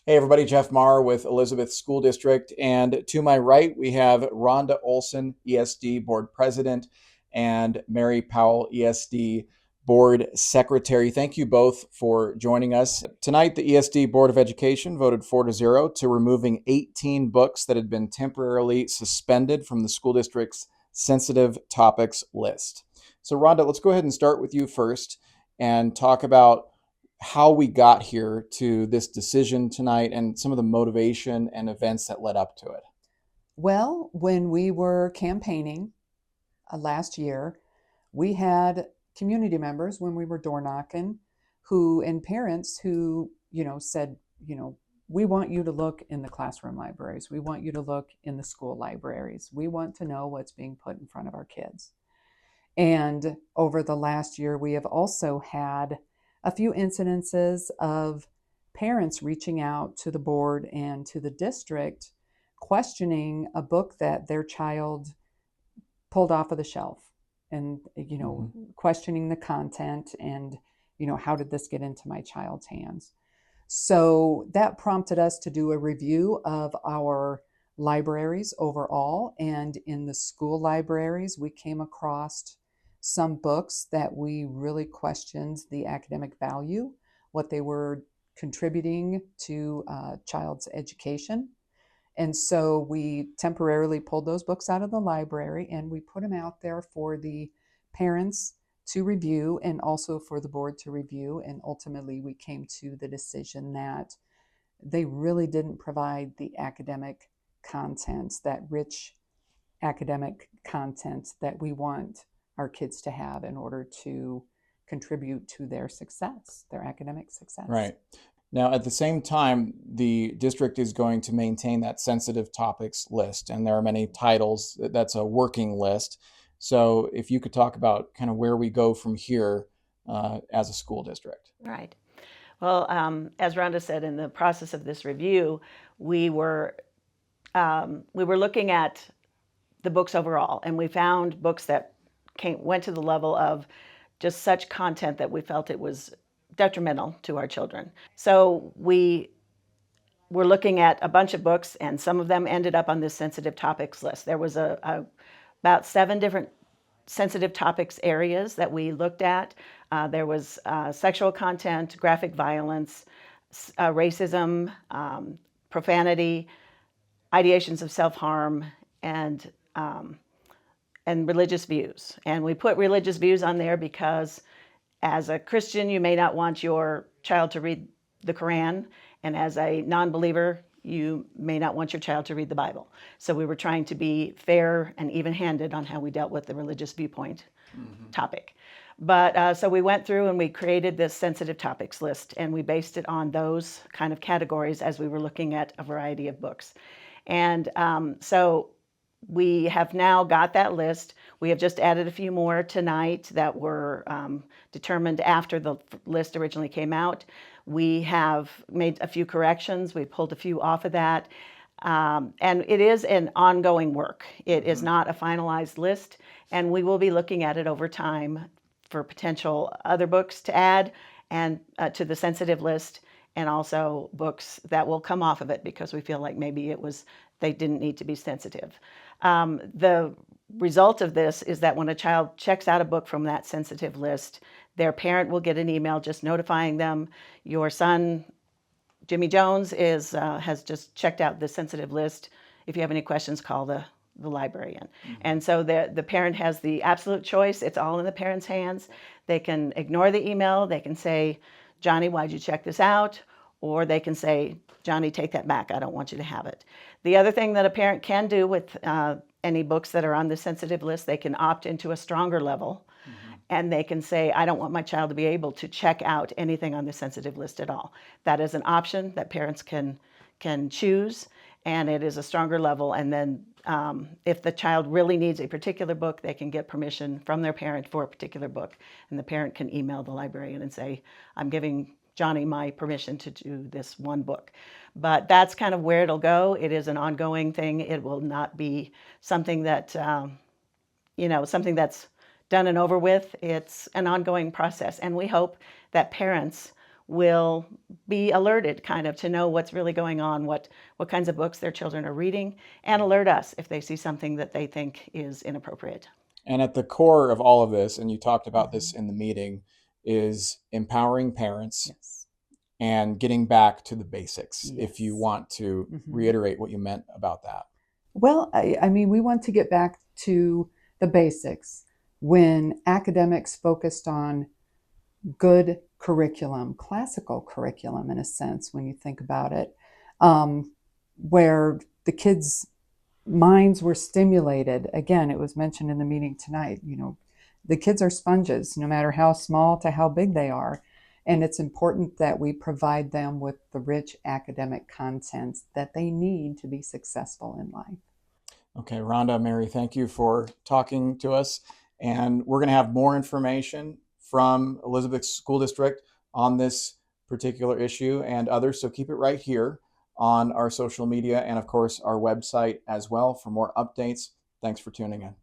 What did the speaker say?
Hey everybody, Jeff Marr with Elizabeth School District. And to my right, we have Rhonda Olsen, ESD Board President, and Mary Powell, ESD Board Secretary. Thank you both for joining us. Tonight, the ESD Board of Education voted 4-0 to removing 18 books that had been temporarily suspended from the school district's sensitive topics list. So Rhonda, let's go ahead and start with you first and talk about how we got here to this decision tonight and some of the motivation and events that led up to it. Well, when we were campaigning last year, we had community members when we were door knocking and parents who, said, we want you to look in the classroom libraries. We want you to look in the school libraries. We want to know what's being put in front of our kids. And over the last year, we have also had a few incidences of parents reaching out to the board and to the district questioning a book that their child pulled off of the shelf and questioning the content and how did this get into my child's hands. So that prompted us to do a review of our libraries overall, and in the school libraries we came across some books that we really questioned the academic value, what they were contributing to a child's education. And so we temporarily pulled those books out of the library and we put them out there for the parents to review and also for the board to review. And ultimately we came to the decision that they really didn't provide the academic content, that rich academic content that we want our kids to have in order to contribute to their success, their academic success. Right. Now, at the same time, the district is going to maintain that sensitive topics list, and there are many titles. That's a working list. So if you could talk about kind of where we go from here as a school district. Right. Well, as Rhonda said, in the process of this review, we were looking at the books overall, and we found books that went to the level of just such content that we felt it was detrimental to our children. So we were looking at a bunch of books, and some of them ended up on this sensitive topics list. There was about 7 different sensitive topics areas that we looked at. There was sexual content, graphic violence, racism, profanity, ideations of self-harm, and religious views. And we put religious views on there because as a Christian, you may not want your child to read the Quran, and as a non-believer, you may not want your child to read the Bible. So we were trying to be fair and even-handed on how we dealt with the religious viewpoint topic. But so we went through and we created this sensitive topics list, and we based it on those kind of categories as we were looking at a variety of books. And so we have now got that list. We have just added a few more tonight that were determined after the list originally came out. We have made a few corrections. We pulled a few off of that. And it is an ongoing work. It is not a finalized list, and we will be looking at it over time for potential other books to add and to the sensitive list, and also books that will come off of it because we feel like maybe they didn't need to be sensitive. The result of this is that when a child checks out a book from that sensitive list, their parent will get an email just notifying them, your son, Jimmy Jones, has just checked out the sensitive list. If you have any questions, call the librarian. And so the parent has the absolute choice. It's all in the parent's hands. They can ignore the email. They can say, Johnny, why'd you check this out? Or they can say, Johnny, take that back. I don't want you to have it. The other thing that a parent can do with any books that are on the sensitive list, they can opt into a stronger level. And they can say, I don't want my child to be able to check out anything on the sensitive list at all. That is an option that parents can choose, and it is a stronger level. And then if the child really needs a particular book, they can get permission from their parent for a particular book. And the parent can email the librarian and say, I'm giving Johnny my permission to do this one book. But that's kind of where it'll go. It is an ongoing thing. It will not be something that, something that's done and over with. It's an ongoing process. And we hope that parents will be alerted kind of to know what's really going on, what kinds of books their children are reading, and alert us if they see something that they think is inappropriate. And at the core of all of this, and you talked about this Mm-hmm. in the meeting, is empowering parents Yes. and getting back to the basics. If you Yes. want to Mm-hmm. reiterate what you meant about that. Well, I mean, we want to get back to the basics when academics focused on good curriculum, classical curriculum in a sense, when you think about it, where the kids' minds were stimulated. Again, it was mentioned in the meeting tonight, the kids are sponges, no matter how small to how big they are. And it's important that we provide them with the rich academic content that they need to be successful in life. Okay, Rhonda, Mary, thank you for talking to us. And we're going to have more information from Elizabeth School District on this particular issue and others. So keep it right here on our social media and, of course, our website as well for more updates. Thanks for tuning in.